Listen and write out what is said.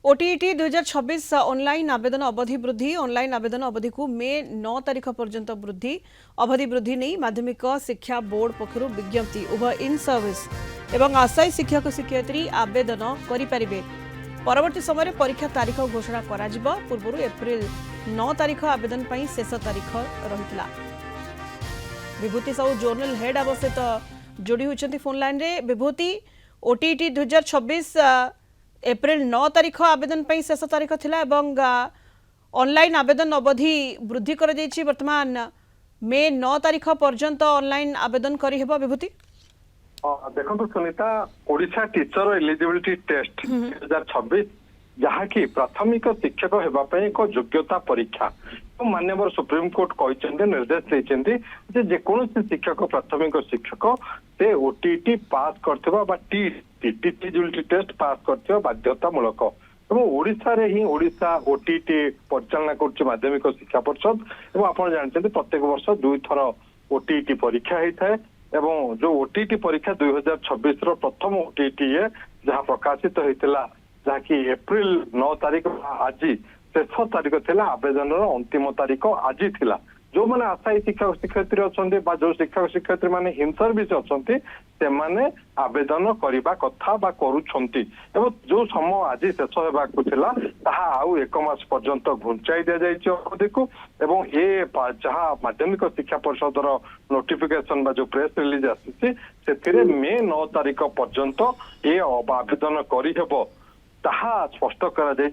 OTET 2026 online आवेदन अवधि वृद्धि ऑनलाइन आवेदन अवधि को मे 9 तारीख पर्यंत वृद्धि अवधि वृद्धि नहीं माध्यमिक शिक्षा बोर्ड पक्षर विज्ञप्ति उभय इन सर्विस एवं आशायी शिक्षक शिक्षयित्री आवेदन करें। परवर्ती समय परीक्षा तारीख घोषणा करा पूर्व एप्रिल 9 तारीख आवेदन पर शेष तारीख रही। विभूति साहू जोनल हेड आम सहित जोड़ी होती फोन लाइन रे। विभूति, ओटीईटी 2026 एप्रिल 9 तारीख आवेदन पर शेष तारीख थिला एवं ऑनलाइन आवेदन अवधि वृद्धि कर वर्तमान मे 9 तारीख पर्यंत ऑनलाइन आवेदन करी हेबो। विभूति देखो Sunita, Odisha teacher eligibility test 2026 जहाँकि प्राथमिक शिक्षक होगापी एक योग्यता परीक्षा तो माननीय सुप्रीम कोर्ट कहते निर्देश देते जेकोसी शिक्षक प्राथमिक शिक्षक से ओटीटी पास कर टीचर टेस्ट पास कर बाध्यतामूलक ओडिशा रे ही ओडिशा ओटीटी परिचालना कर माध्यमिक शिक्षा परिषद और आप जानते प्रत्येक वर्ष 2 थर ओटीटी परीक्षा होता है एवं जो ओटीटी परीक्षा 2026 प्रथम ओटीटी जहाँ प्रकाशित होता जहाँकि एप्रिल 9 तारीख आज शेष तारीख थिला आवेदन अंतिम तारीख आज थिला। जो मैंने आशायी शिक्षक शिक्षयित्री अच्छा जो शिक्षक शिक्षयित्री मैंने इन सर्विस अच्छा से माने आवेदन करने कथा बा करुछंती एवं जो समय आज शेष होगा ताहा आउ 1 मास पर्यंत घुंचाई दि जाइए अवधि को एवं ए जहाँ माध्यमिक शिक्षा परिषद नोटिफिकेशन बा जो प्रेस रिलीज आसी से मे 9 तारीख पर्यंत ए आवेदन करी हेबो ताहा स्पष्ट करा जाइए।